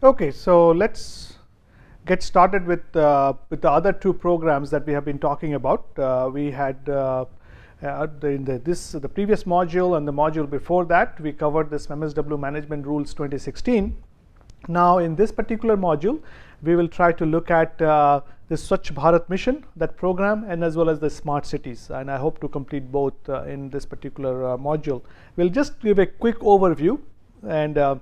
Okay, so let's get started with the other two programs that we have been talking about. We had the previous module and the module before that, we covered this MSW Management Rules 2016. Now, in this particular module, we will try to look at the Swachh Bharat mission, that program, and as well as the smart cities. And I hope to complete both in this particular module. We'll just give a quick overview, and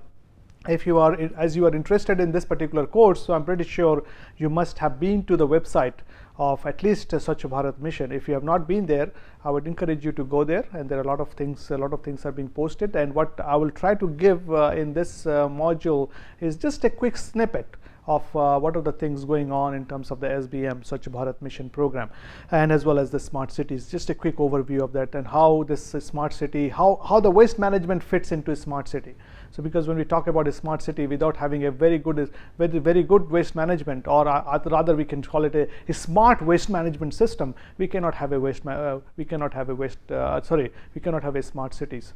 if you are, as you are interested in this particular course, so I'm pretty sure you must have been to the website of at least Swachh Bharat mission. If you have not been there, I would encourage you to go there, and there are a lot of things are being posted. And what I will try to give in this module is just a quick snippet of what are the things going on in terms of the SBM Swachh Bharat mission program, and as well as the smart cities. Just a quick overview of that and how this smart city, how the waste management fits into a smart city. So because when we talk about a smart city, without having a very good waste management, or rather we can call it a smart waste management system, we cannot have smart cities.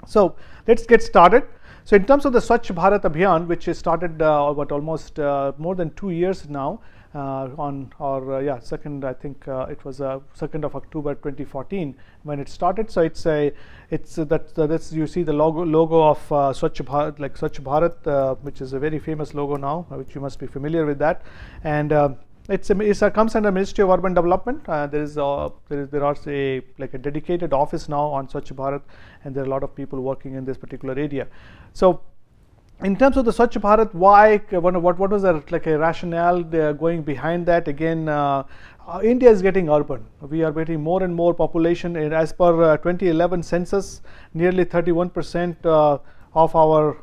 So let's get started. So in terms of the Swachh Bharat Abhiyan, which is started almost more than 2 years now, second, I think it was 2nd of October 2014 when it started. So that's you see the logo of Swachh Bharat, like Swachh Bharat, which is a very famous logo now, which you must be familiar with that. And it comes under Ministry of Urban Development. There is a dedicated office now on Swachh Bharat, and there are a lot of people working in this particular area. So in terms of the Swachh Bharat, why, what was a rationale going behind that? Again, India is getting urban. We are getting more and more population. And as per 2011 census, nearly 31% of our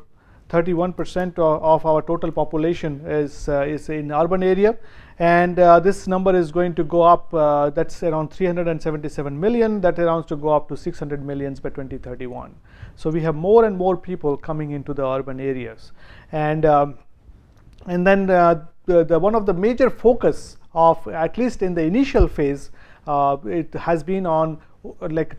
total population is in urban area, and this number is going to go up. That's around 377 million. That arounds to go up to 600 millions by 2031. So we have more and more people coming into the urban areas, and then the one of the major focus of, at least in the initial phase, it has been on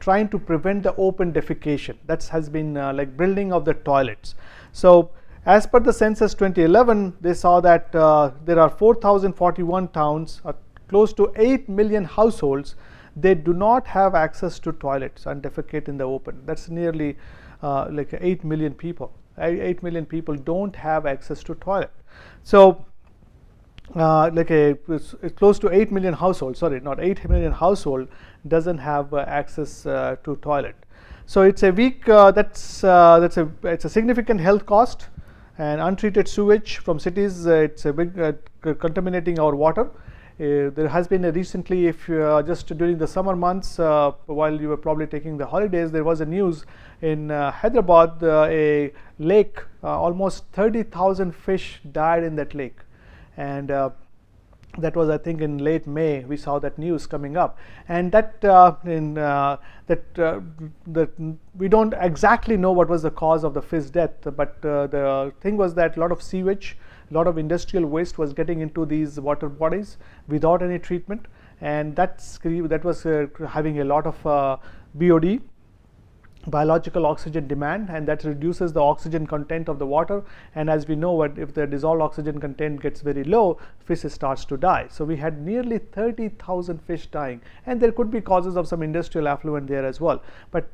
trying to prevent the open defecation. That has been building of the toilets. So as per the census 2011, they saw that there are 4,041 towns, close to 8 million households. They do not have access to toilets and defecate in the open. That's nearly 8 million people. 8 million people don't have access to toilet. So it's close to 8 million households, sorry, not 8 million household doesn't have access to toilet. So it's a it's a significant health cost. And untreated sewage from cities, it's a big contaminating our water. There has been recently, if just during the summer months, while you were probably taking the holidays, there was a news in Hyderabad, a lake, almost 30,000 fish died in that lake, and that was, I think, in late May. We saw that news coming up, and that we don't exactly know what was the cause of the fish death, but the thing was that a lot of sewage, a lot of industrial waste was getting into these water bodies without any treatment, and that was having a lot of BOD, biological oxygen demand, and that reduces the oxygen content of the water. And as we know, if the dissolved oxygen content gets very low, fish starts to die. So we had nearly 30,000 fish dying, and there could be causes of some industrial effluent there as well, but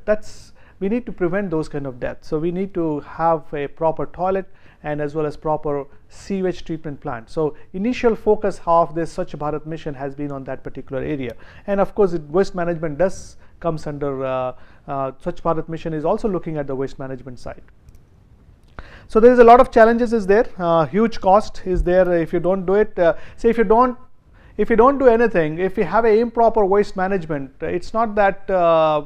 we need to prevent those kind of deaths. So we need to have a proper toilet and as well as proper sewage treatment plant. So initial focus of this Swachh Bharat mission has been on that particular area, and of course waste management comes under Swachh Bharat mission is also looking at the waste management side. So there is a lot of challenges is there, huge cost is there if you don't do it. Say if you don't do anything, if you have a improper waste management, it's not that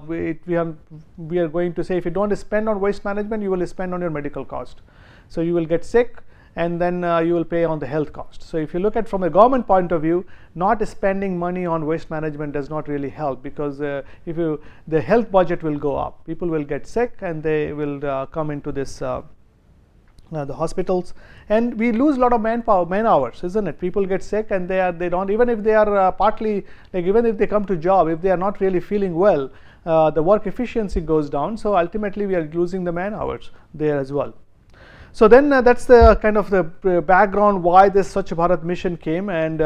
we are going to say if you don't spend on waste management, you will spend on your medical cost. So you will get sick, and then you will pay on the health cost. So if you look at from a government point of view, not spending money on waste management does not really help, because the health budget will go up, people will get sick, and they will come into this the hospitals, and we lose a lot of man hours, isn't it? People get sick, and they don't, even if they are partly, even if they come to job, if they are not really feeling well, the work efficiency goes down. So ultimately we are losing the man hours there as well. So then that's the kind of the background why this Swachh Bharat mission came. And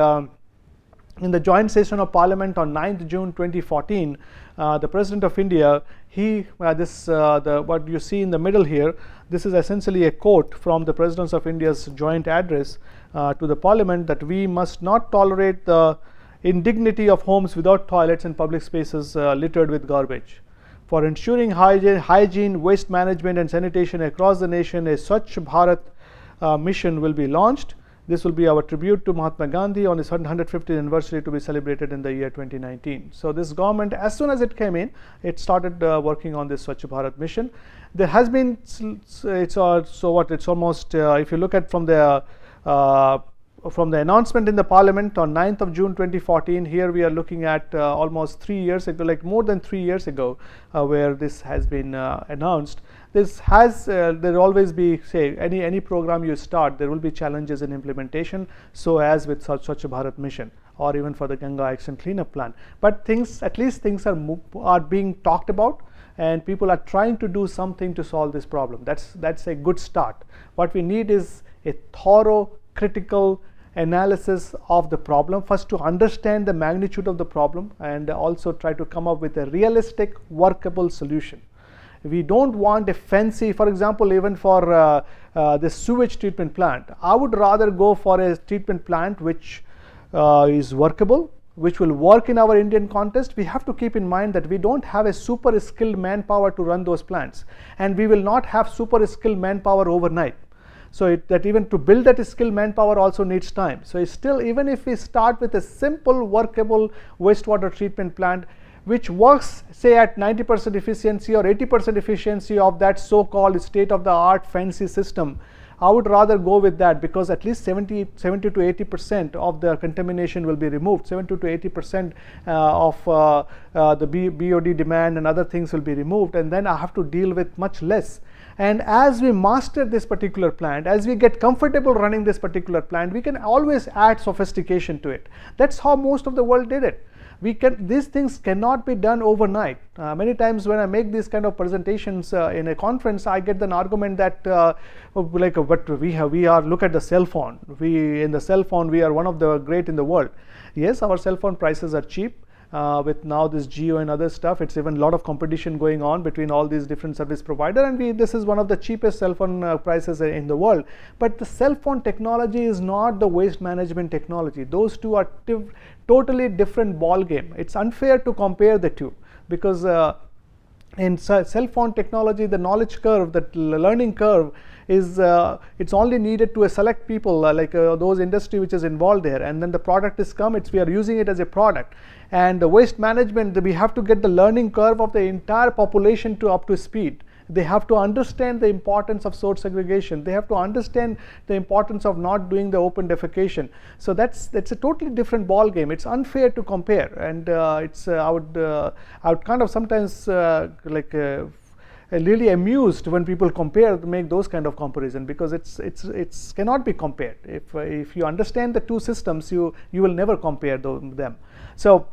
in the joint session of Parliament on 9th June 2014, the President of India, what you see in the middle here, this is essentially a quote from the President of India's joint address to the Parliament, that we must not tolerate the indignity of homes without toilets and public spaces littered with garbage. For ensuring hygiene, waste management and sanitation across the nation, a Swachh Bharat mission will be launched. This will be our tribute to Mahatma Gandhi on his 150th anniversary to be celebrated in the year 2019. So this government, as soon as it came in, it started working on this Swachh Bharat mission. There has been, it's almost, if you look at from the announcement in the Parliament on 9th of June 2014, here we are looking at almost 3 years ago, like more than 3 years ago, where this has been announced. This has, there will always be, say, any program you start, there will be challenges in implementation, so as with Swachh Bharat mission, or even for the Ganga Action Cleanup Plan. But things, at least things are being talked about, and people are trying to do something to solve this problem. That's a good start. What we need is a thorough, critical analysis of the problem, first to understand the magnitude of the problem, and also try to come up with a realistic, workable solution. We don't want a fancy, for example, even for this sewage treatment plant, I would rather go for a treatment plant which is workable, which will work in our Indian context. We have to keep in mind that we don't have a super skilled manpower to run those plants, and we will not have super skilled manpower overnight. So that even to build that skilled manpower also needs time. So it's still, even if we start with a simple workable wastewater treatment plant which works, say, at 90% efficiency or 80% efficiency of that so-called state-of-the-art fancy system, I would rather go with that, because at least 70 to 80% of the contamination will be removed. 70 to 80% of the BOD demand and other things will be removed, and then I have to deal with much less. And as we master this particular plant, as we get comfortable running this particular plant, we can always add sophistication to it. That's how most of the world did it. These things cannot be done overnight. Many times when I make these kind of presentations in a conference, I get an argument that but we are, look at the cell phone. In the cell phone, we are one of the great in the world. Yes, our cell phone prices are cheap. With now this Jio and other stuff, it's even a lot of competition going on between all these different service providers, and this is one of the cheapest cell phone prices in the world. But the cell phone technology is not the waste management technology. Those two are totally different ball game. It's unfair to compare the two, because in cell phone technology, the knowledge curve, that learning curve is it's only needed to a select people, those industry which is involved there, and then the product is come, we are using it as a product. And the waste management, we have to get the learning curve of the entire population to up to speed. They have to understand the importance of source segregation. They have to understand the importance of not doing the open defecation. So that's a totally different ball game. It's unfair to compare, and I would kind of sometimes really amused when people make those kind of comparison, because it's cannot be compared. If you understand the two systems, you will never compare them. So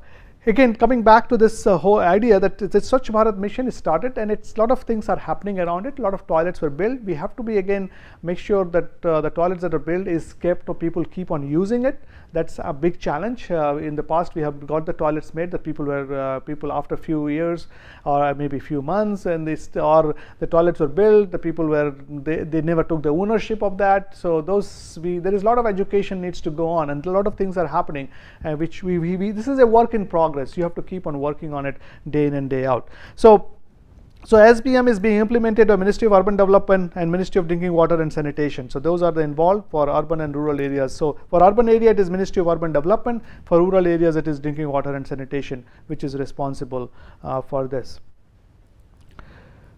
again, coming back to this whole idea that the Swachh Bharat mission is started, and a lot of things are happening around it. A lot of toilets were built. We have to make sure that the toilets that are built is kept, or people keep on using it. That's a big challenge. In the past, we have got the toilets made that people after a few years or maybe a few months, and the toilets were built. The people they never took the ownership of that. So there is a lot of education needs to go on, and a lot of things are happening, which this is a work in progress. You have to keep on working on it day in and day out. So SBM is being implemented by Ministry of Urban Development and Ministry of Drinking Water and Sanitation. So those are the involved for urban and rural areas. So for urban area, it is Ministry of Urban Development. For rural areas, it is Drinking Water and Sanitation, which is responsible for this.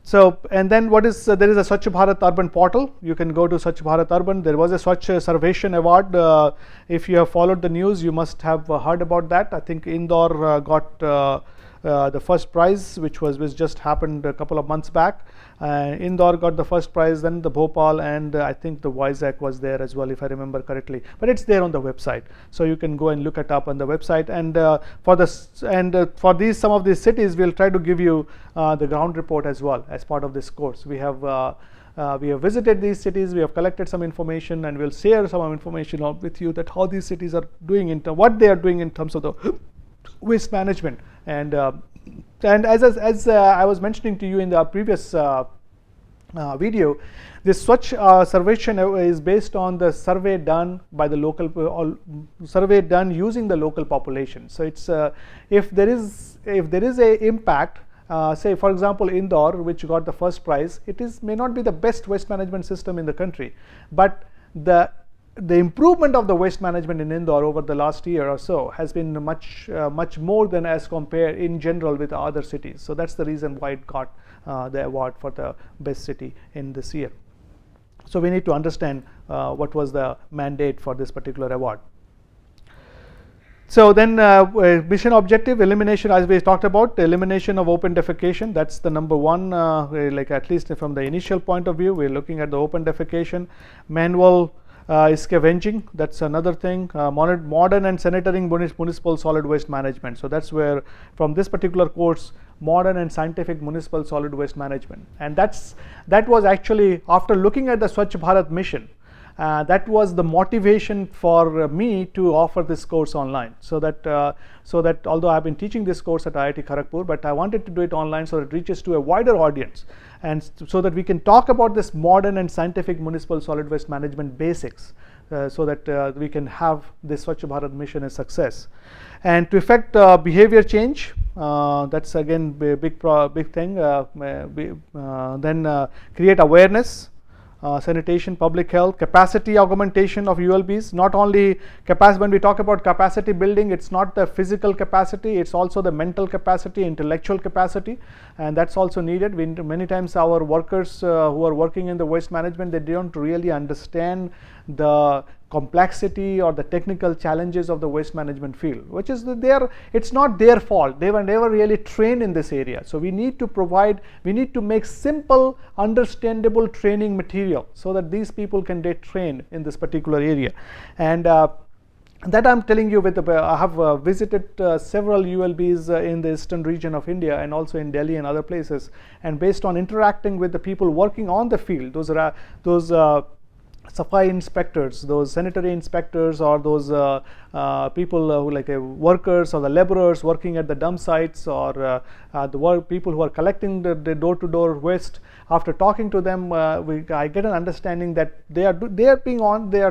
So, and then there is a Swachh Bharat Urban portal. You can go to Swachh Bharat Urban. There was a Swachh Sarveshan Award. If you have followed the news, you must have heard about that. I think Indore got the first prize, which just happened a couple of months back. Indore got the first prize, then the Bhopal, and I think the Vizag was there as well, if I remember correctly. But it's there on the website, so you can go and look it up on the website. And for some of these cities, we'll try to give you the ground report as well as part of this course. We have visited these cities, we have collected some information, and we'll share some information with you that how these cities are doing what they are doing in terms of the waste management. And as I was mentioning to you in the previous video, this Swachh Sarvekhan is based on the survey done by the local survey done using the local population. So it's if there is a impact. Say for example Indore, which got the first prize, may not be the best waste management system in the country, but the improvement of the waste management in Indore over the last year or so has been much more than as compared in general with other cities. So that's the reason why it got the award for the best city in this year. So we need to understand what was the mandate for this particular award. So then mission objective, elimination, as we talked about, elimination of open defecation. That's the number one, like at least from the initial point of view, we're looking at the open defecation. Manual scavenging, that's another thing. Modern and sanitary municipal solid waste management. So that's where from this particular course, modern and scientific municipal solid waste management. And that was actually after looking at the Swachh Bharat mission. That was the motivation for me to offer this course online. So that although I've been teaching this course at IIT Kharagpur, but I wanted to do it online so it reaches to a wider audience, and so that we can talk about this modern and scientific municipal solid waste management basics, so that we can have this Swachh Bharat mission a success. And to effect behavior change, that's again a big thing. Then create awareness. Sanitation, public health, capacity augmentation of ULBs. Not only capacity, when we talk about capacity building, it's not the physical capacity, it's also the mental capacity, intellectual capacity, and that's also needed. Many times our workers who are working in the waste management, they don't really understand the complexity or the technical challenges of the waste management field, which is it's not their fault. They were never really trained in this area. So we need to make simple, understandable training material so that these people can get trained in this particular area. And that I'm telling you I have visited several ULBs in the eastern region of India and also in Delhi and other places. And based on interacting with the people working on the field, those Safai inspectors, those sanitary inspectors, or those people who like workers or the laborers working at the dump sites, or the people who are collecting the door-to-door waste. After talking to them, I get an understanding that they are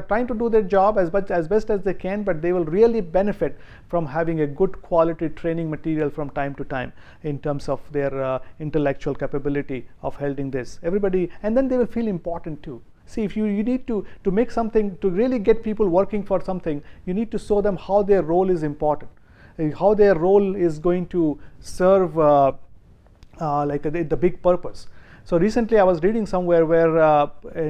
trying to do their job as best as they can, but they will really benefit from having a good quality training material from time to time in terms of their intellectual capability of holding this. Everybody, and then they will feel important too. See, if you need to make something, to really get people working for something, you need to show them how their role is important, how their role is going to serve like the big purpose. So recently I was reading somewhere where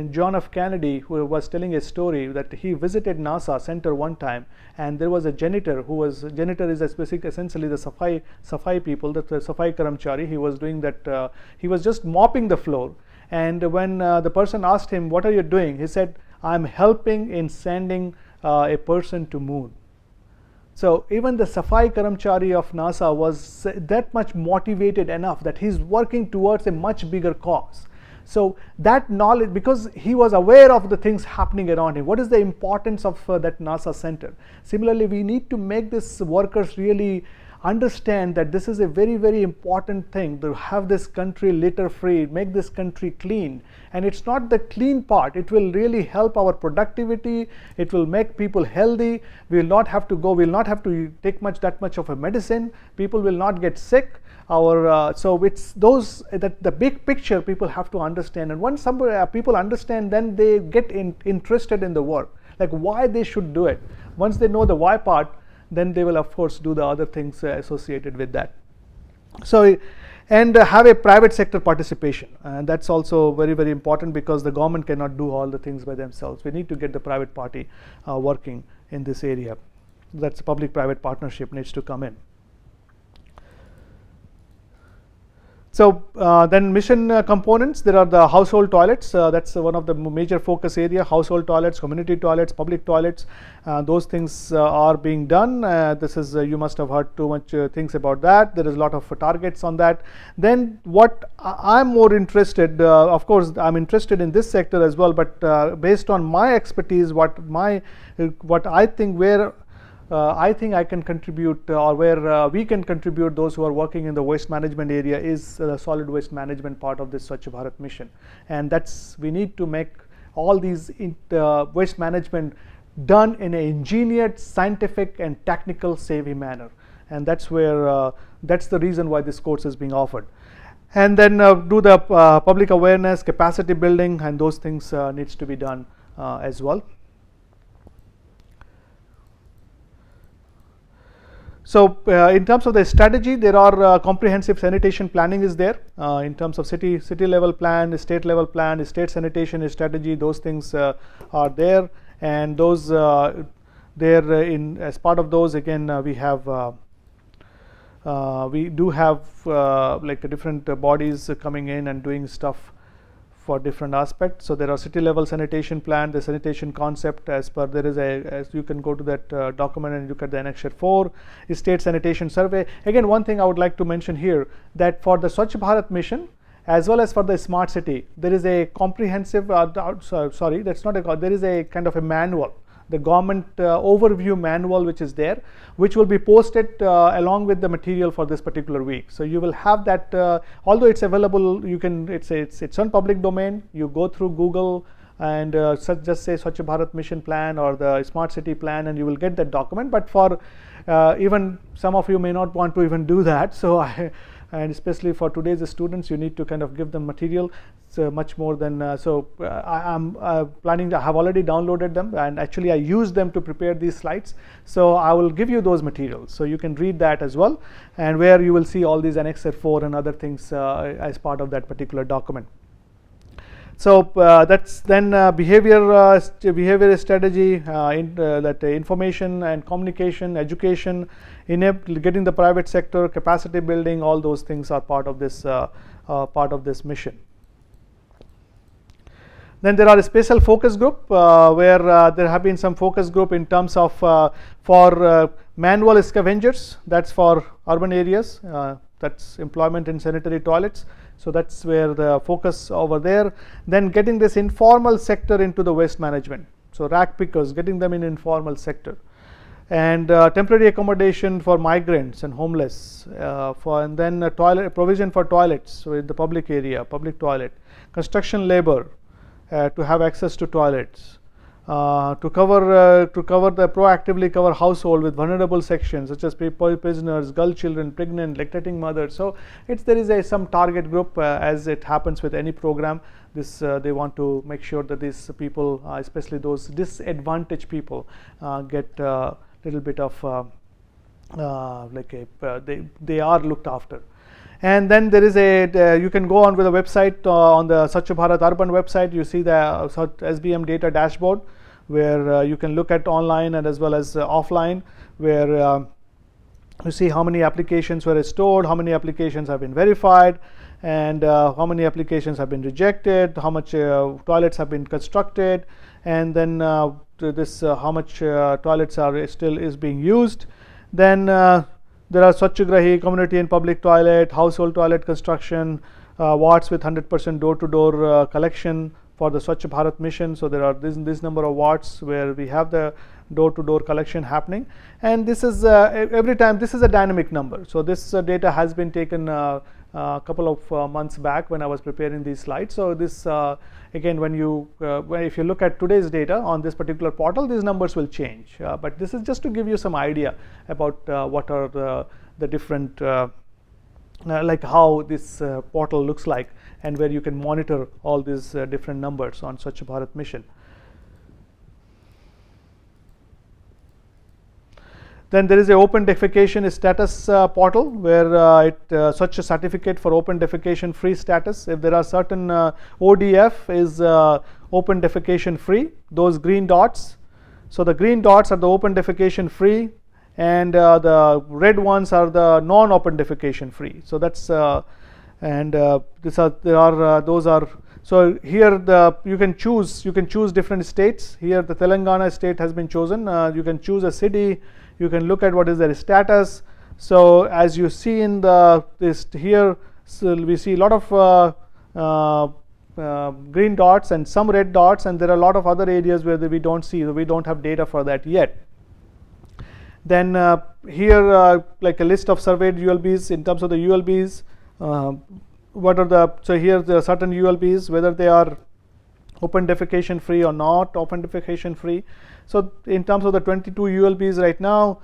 John F. Kennedy, who was telling a story that he visited NASA center one time, and there was a janitor janitor is essentially the Safai people, the Safai Karamchari. He was doing that, he was just mopping the floor. And when the person asked him, "What are you doing?" he said, "I'm helping in sending a person to moon." So even the Safai Karamchari of NASA was that much motivated enough that he's working towards a much bigger cause. So that knowledge, because he was aware of the things happening around him, what is the importance of that NASA center? Similarly, we need to make these workers really understand that this is a very, very important thing, to have this country litter free, make this country clean. And it's not the clean part, it will really help our productivity, it will make people healthy. We will not have to take that much of a medicine, people will not get sick. So it's the big picture people have to understand, and once people understand, then they get interested in the work, like why they should do it. Once they know the why part, then they will of course do the other things associated with that. So, and have a private sector participation, and that's also very, very important, because the government cannot do all the things by themselves. We need to get the private party working in this area. That's public-private partnership needs to come in. So then mission components, there are the household toilets, that's one of the major focus area, household toilets, community toilets, public toilets, those things are being done. This is, you must have heard too much things about that. There is a lot of targets on that. Then what I'm more interested, of course I'm interested in this sector as well, but based on my expertise, what I think, where I think I can contribute, or where we can contribute, those who are working in the waste management area, is the solid waste management part of this Swachh Bharat mission. And that's, we need to make all these waste management done in an engineered, scientific and technical savvy manner. And that's where, that's the reason why this course is being offered. And then do the public awareness, capacity building, and those things needs to be done as well. So in terms of the strategy, there are comprehensive sanitation planning is there in terms of city level plan, state level plan, state sanitation strategy. Those things are there, and those there in as part of those, again we have we do have like different bodies coming in and doing stuff for different aspects. So there are city level sanitation plan, the sanitation concept, as per there is as you can go to that document and look at the annexure 4, state sanitation survey. Again, one thing I would like to mention here, that for the Swachh Bharat mission as well as for the smart city, there is a comprehensive sorry, that's not a, there is a kind of a manual, the government overview manual which is there, which will be posted along with the material for this particular week. So you will have that, although it's available, you can, it's on public domain. You go through Google and just say Swachh Bharat mission plan or the smart city plan, and you will get that document. But for even some of you may not want to even do that, so and especially for today's students, you need to kind of give them material. So much more than I'm planning to have already downloaded them, and actually I use them to prepare these slides. So I will give you those materials so you can read that as well, and where you will see all these annexure 4 and other things as part of that particular document. So that's then behavior strategy, that information and communication, education, getting the private sector, capacity building, all those things are part of this mission. Then there are a special focus group where there have been some focus group in terms of for manual scavengers, that's for urban areas, that's employment in sanitary toilets. So that's where the focus over there. Then getting this informal sector into the waste management. So rack pickers, getting them in informal sector. And temporary accommodation for migrants and homeless, and then toilet provision for toilets, so in the public area, public toilet, construction labor, to have access to toilets, to proactively cover household with vulnerable sections such as prisoners, girl children, pregnant, lactating mothers. So there is some target group, as it happens with any program. This they want to make sure that these people, especially those disadvantaged people, get a little bit of they are looked after. And then there is you can go on with the website, on the Swachh Bharat Urban website, you see the SBM data dashboard, where you can look at online and as well as offline, where you see how many applications were stored, how many applications have been verified, and how many applications have been rejected, how much toilets have been constructed, and then how much toilets are still being used. Then there are Swachhagrahi, community and public toilet, household toilet construction, wards with 100% door-to-door collection for the Swachh Bharat mission. So there are this number of wards where we have the door-to-door collection happening, and this is every time this is a dynamic number. So this data has been taken a couple of months back when I was preparing these slides. So this again, if you look at today's data on this particular portal, these numbers will change, but this is just to give you some idea about what are the different like how this portal looks like, and where you can monitor all these different numbers on Swachh Bharat mission. Then there is a open defecation status portal, where such a certificate for open defecation free status. If there are certain ODF is open defecation free, those green dots. So the green dots are the open defecation free, and the red ones are the non-open defecation free. So that's and those are. So here you can choose different states. Here the Telangana state has been chosen. You can choose a city. You can look at what is their status. So as you see in this here, so we see a lot of green dots and some red dots, and there are a lot of other areas where we don't see, we don't have data for that yet. Then here like a list of surveyed ULBs in terms of the ULBs. What are the, so here there are certain ULBs, whether they are open defecation free or not open defecation free. So in terms of the 22 ULBs right now,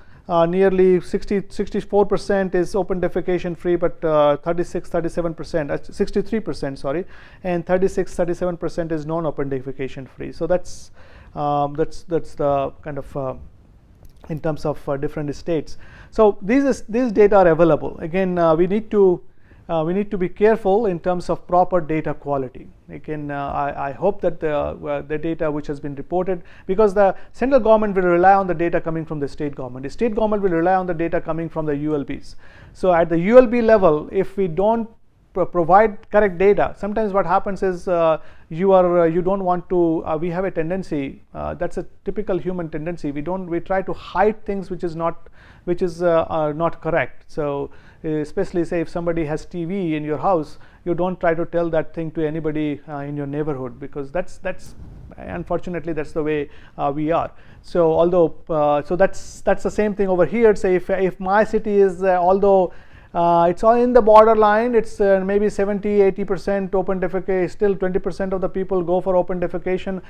nearly 64% is open defecation free, but 37%, 63%, sorry, and 37% is non-open defecation free. So that's the kind of in terms of different states. So these data are available. Again, we need to be careful in terms of proper data quality. Again, I hope that the data which has been reported, because the central government will rely on the data coming from the state government. The state government will rely on the data coming from the ULBs. So at the ULB level, if we don't provide correct data, sometimes what happens is you don't want to. We have a tendency. That's a typical human tendency. We try to hide things which is not correct. So especially say if somebody has TV in your house, you don't try to tell that thing to anybody in your neighborhood, because that's unfortunately that's the way we are. So although so that's the same thing over here. Say if my city is although it's all in the borderline, it's maybe 70-80% open defecation, still 20% of the people go for open defecation.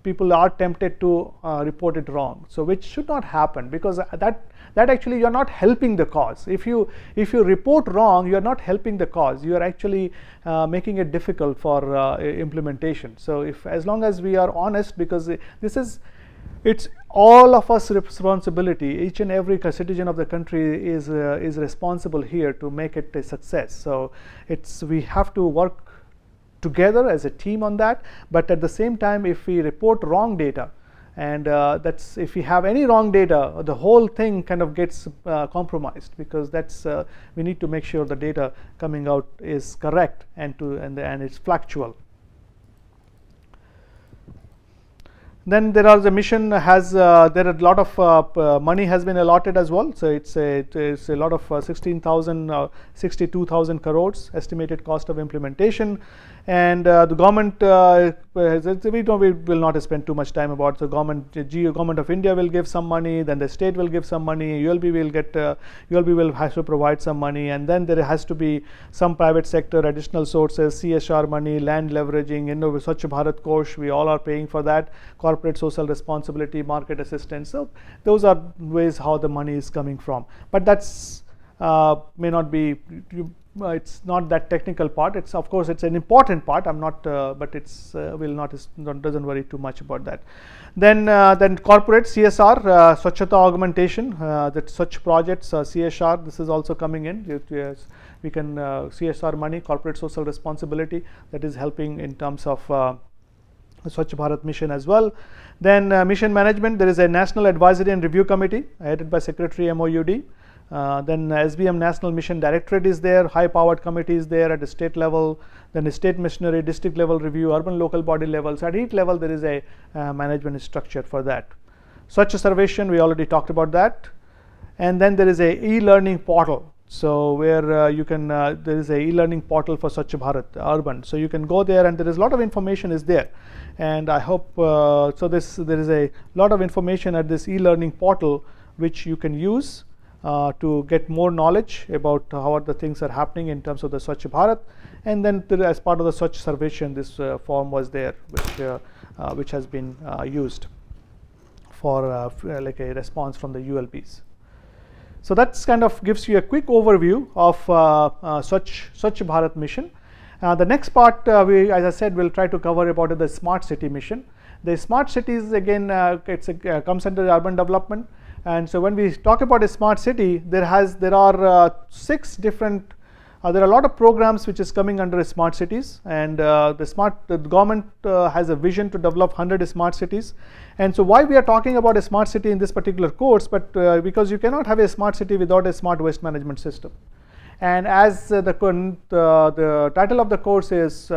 People are tempted to report it wrong, so which should not happen, because that actually you're not helping the cause. If you report wrong, you're not helping the cause. You are actually making it difficult for implementation. So as long as we are honest, because it's all of us responsibility. Each and every citizen of the country is responsible here to make it a success. So we have to work together as a team on that. But at the same time, if we report wrong data, and if we have any wrong data, the whole thing kind of gets compromised, because we need to make sure the data coming out is correct and it's factual. Then there are the mission has there are a lot of money has been allotted as well. So it's a lot of 62,000 crores estimated cost of implementation, and the government we will not spend too much time about. The government of India will give some money, then the state will give some money, ULB will have to provide some money, and then there has to be some private sector additional sources, CSR money, land leveraging, Swachh Bharat Kosh, we all are paying for that, corporate social responsibility, market assistance. So those are ways how the money is coming from, but that's may not be it's not that technical part. It's of course it's an important part. I'm not but it's doesn't worry too much about that. Then corporate CSR, Swachhata augmentation, that such projects, CSR, this is also coming in. We can CSR money, corporate social responsibility, that is helping in terms of Swachh Bharat mission as well. Then mission management, there is a National Advisory and Review Committee headed by Secretary MOUD. Then SBM National Mission Directorate is there, high powered committee is there at the state level, then the state missionary, district level review, urban local body levels. At each level there is a management structure for that. Swachh Sarvation, we already talked about that. And then there is a e-learning portal. So where you can there is a e-learning portal for Swachh Bharat urban. So you can go there, and there is a lot of information is there. And I hope so there is a lot of information at this e-learning portal which you can use to get more knowledge about how the things are happening in terms of the Swachh Bharat. And then as part of the Swachh Sarvation, this form was there, which has been used for like a response from the ULBs. So that's kind of gives you a quick overview of Swachh Bharat mission. The next part, as I said, we'll try to cover about the smart city mission. The smart cities, again, comes under urban development. And so when we talk about a smart city, there are 6 different. There are a lot of programs which is coming under smart cities, and the government has a vision to develop 100 smart cities. And so why we are talking about a smart city in this particular course, but because you cannot have a smart city without a smart waste management system. And as the title of the course is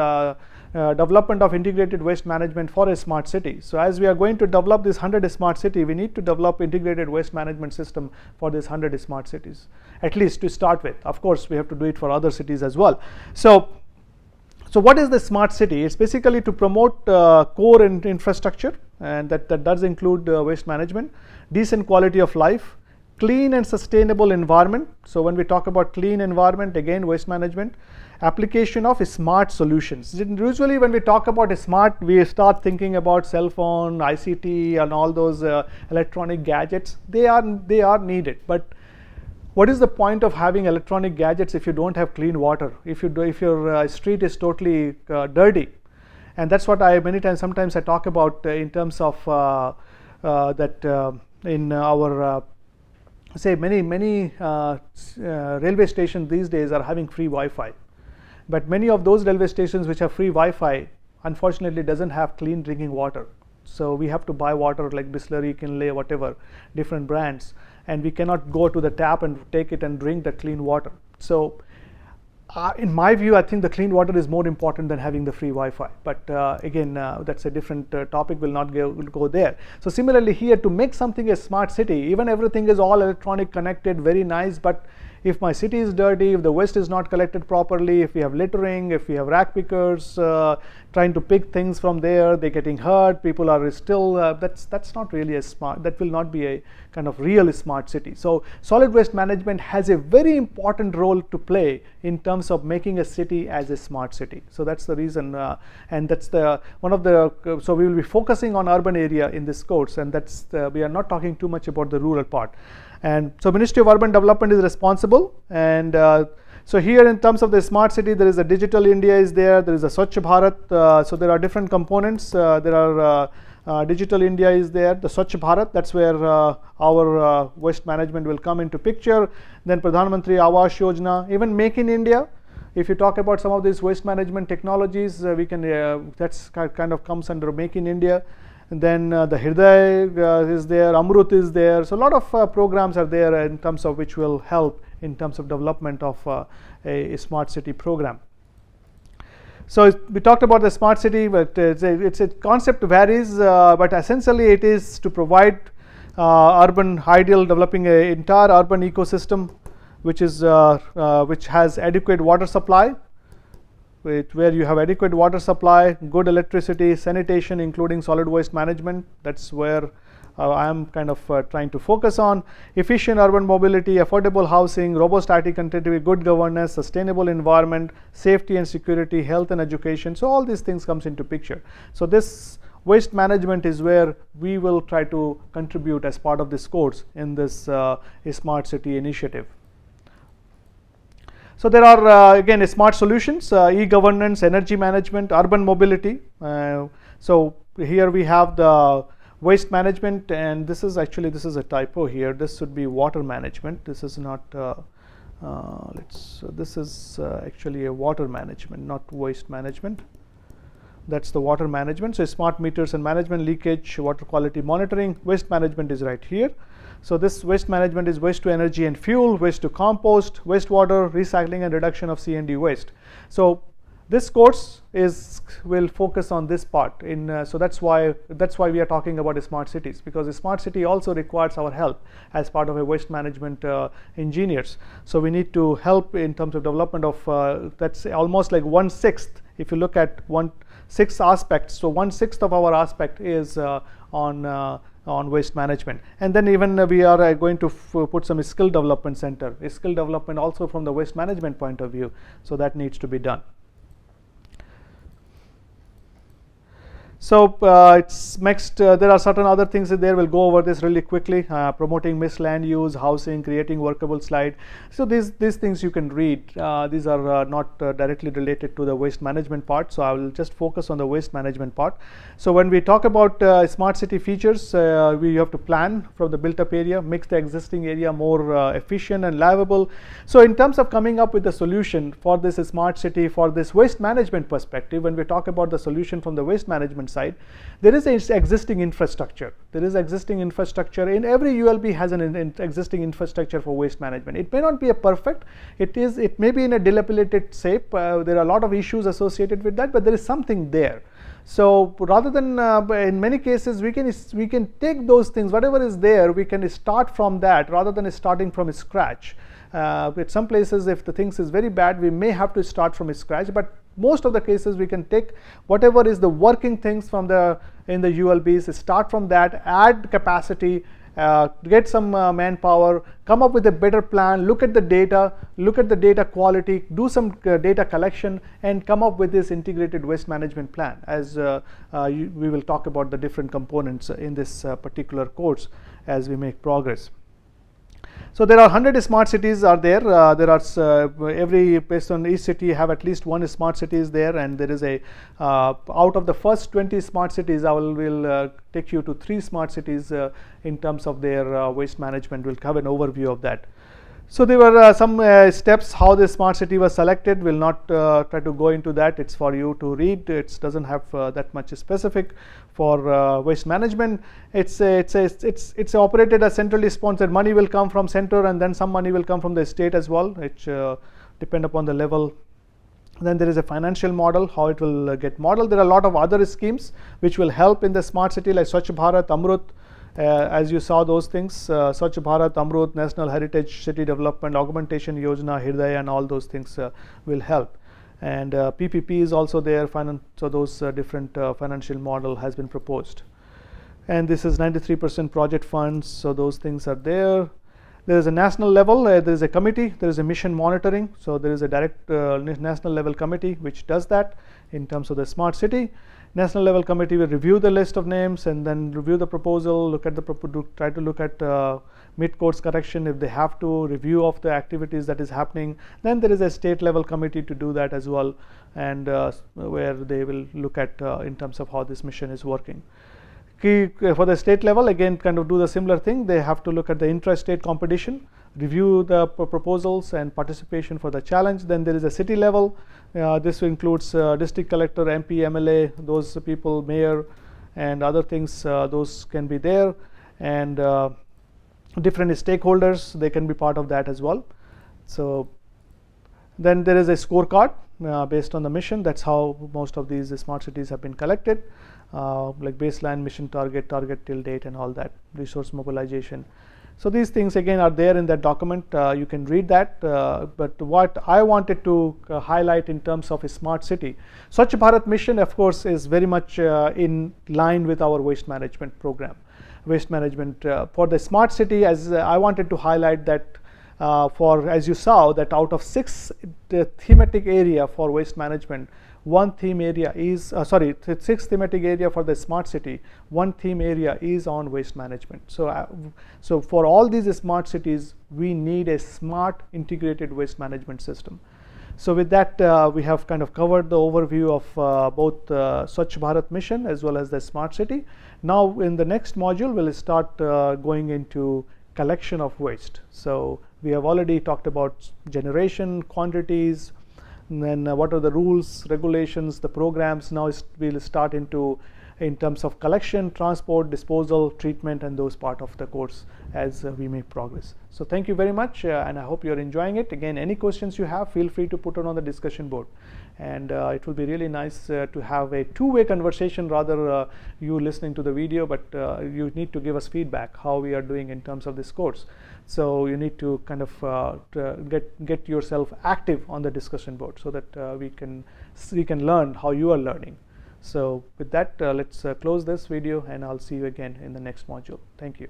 development of integrated waste management for a smart city. So as we are going to develop this 100 smart city, we need to develop integrated waste management system for these 100 smart cities, at least to start with. Of course, we have to do it for other cities as well. So what is the smart city? It's basically to promote core infrastructure, and that does include waste management, decent quality of life, clean and sustainable environment. So when we talk about clean environment, again waste management, application of smart solutions. Usually when we talk about smart, we start thinking about cell phone, ICT and all those electronic gadgets. They are needed, but what is the point of having electronic gadgets if you don't have clean water, if your street is totally dirty? And that's what sometimes I talk about in terms of that in our say many railway stations these days are having free Wi-Fi, but many of those railway stations which have free Wi-Fi unfortunately doesn't have clean drinking water. So we have to buy water like Bisleri, Kinley, whatever, different brands, and we cannot go to the tap and take it and drink that clean water. So in my view, I think the clean water is more important than having the free Wi-Fi. But again, that's a different topic. We'll not go there. So similarly here, to make something a smart city, even everything is all electronic connected, very nice, but if my city is dirty, if the waste is not collected properly, if we have littering, if we have rack pickers trying to pick things from there, they're getting hurt, people are still, that's not really a smart, that will not be a kind of real smart city. So solid waste management has a very important role to play in terms of making a city as a smart city. So that's the reason, and that's the one of the, so we will be focusing on urban area in this course, and that's we are not talking too much about the rural part. And so Ministry of Urban Development is responsible, and so here in terms of the smart city, there is a Digital India is there is a Swachh Bharat, so there are different components. There are Digital India is there, the Swachh Bharat, that's where our waste management will come into picture. Then Pradhan Mantri Awas Yojana, even Make in India. If you talk about some of these waste management technologies, we can that's kind of comes under Make in India. And then the Hriday is there, Amrut is there. So a lot of programs are there in terms of which will help in terms of development of a smart city program. So we talked about the smart city, but it's a concept varies, but essentially it is to provide urban ideal, developing an entire urban ecosystem which is which has adequate water supply, where you have adequate water supply, good electricity, sanitation, including solid waste management. That's where I am kind of trying to focus on. Efficient urban mobility, affordable housing, robust IT connectivity, good governance, sustainable environment, safety and security, health and education. So all these things comes into picture. So this waste management is where we will try to contribute as part of this course in this smart city initiative. So there are again smart solutions, e-governance, energy management, urban mobility. So here we have the waste management, and this is a typo here. This should be water management. This is not. This is actually a water management, not waste management. That's the water management. So smart meters and management, leakage, water quality monitoring. Waste management is right here. So this waste management is waste to energy and fuel, waste to compost, wastewater, recycling and reduction of C&D waste. So this course will focus on this part. So that's why we are talking about smart cities, because a smart city also requires our help as part of a waste management engineers. So we need to help in terms of development of that's almost like 1/6. If you look at 1/6 aspects, so 1/6 of our aspect is on waste management. And then even we are going to put some skill development center, skill development also from the waste management point of view. So that needs to be done. So it's next. There are certain other things that there. We'll go over this really quickly. Promoting mixed land use, housing, creating workable slide. So these things you can read. These are not directly related to the waste management part. So I will just focus on the waste management part. So when we talk about smart city features, we have to plan from the built-up area, make the existing area more efficient and livable. So in terms of coming up with a solution for this smart city, for this waste management perspective, when we talk about the solution from the waste management side, side. There is an existing infrastructure. There is existing infrastructure in every ULB has an existing infrastructure for waste management. It may not be a perfect. It may be in a dilapidated shape. There are a lot of issues associated with that, but there is something there. So rather than in many cases we can take those things, whatever is there, we can start from that rather than starting from scratch. At some places, if the things is very bad, we may have to start from scratch, but most of the cases we can take whatever is the working things from in the ULBs, start from that, add capacity, get some manpower, come up with a better plan, look at the data quality, do some data collection, and come up with this integrated waste management plan, as we will talk about the different components in this particular course as we make progress. So there are 100 smart cities are there. There are every, based on each city, have at least one smart city is there, and there is a out of the first 20 smart cities, I will take you to 3 smart cities in terms of their waste management. We'll have an overview of that. So there were some steps how the smart city was selected. Will not try to go into that. It's for you to read. It doesn't have that much specific for waste management. It's operated as centrally sponsored. Money will come from center, and then some money will come from the state as well. It depend upon the level. Then there is a financial model, how it will get modeled. There are a lot of other schemes which will help in the smart city, like Swachh Bharat, Amrut. As you saw those things, Swachh Bharat, Amrut, National Heritage City Development, Augmentation Yojana, Hridaya, and all those things will help. And PPP is also there, so those different financial model has been proposed. And this is 93% project funds, so those things are there. There is a national level, there is a committee, there is a mission monitoring, so there is a direct national level committee which does that in terms of the smart city. National level committee will review the list of names and then review the proposal, look at the try to look at mid-course correction if they have to, review of the activities that is happening. Then there is a state level committee to do that as well, and where they will look at in terms of how this mission is working. For the state level, again, kind of do the similar thing. They have to look at the intra-state competition, review the proposals and participation for the challenge. Then there is a city level. This includes district collector, MP, MLA, those people, mayor, and other things. Those can be there, and different stakeholders, they can be part of that as well. So then there is a scorecard based on the mission. That's how most of these smart cities have been collected, like baseline, mission target, target till date, and all that, resource mobilization. So these things again are there in that document. You can read that, but what I wanted to highlight in terms of a smart city, Swachh Bharat mission, of course, is very much in line with our waste management program. Waste management for the smart city, as I wanted to highlight that as you saw, that out of 6 thematic area for waste management, 1 theme area is 6 thematic area for the smart city, 1 theme area is on waste management. So for all these smart cities, we need a smart integrated waste management system. So with that, we have kind of covered the overview of both Swachh Bharat mission as well as the smart city. Now in the next module, we'll start going into collection of waste. So we have already talked about generation, quantities, and then what are the rules, regulations, the programs. Now we'll start in terms of collection, transport, disposal, treatment, and those part of the course as we make progress. So thank you very much, and I hope you're enjoying it. Again, any questions you have, feel free to put it on the discussion board, and it will be really nice to have a two-way conversation rather you listening to the video, but you need to give us feedback how we are doing in terms of this course. So you need to kind of get yourself active on the discussion board so that we can learn how you are learning. So with that, let's close this video, and I'll see you again in the next module. Thank you.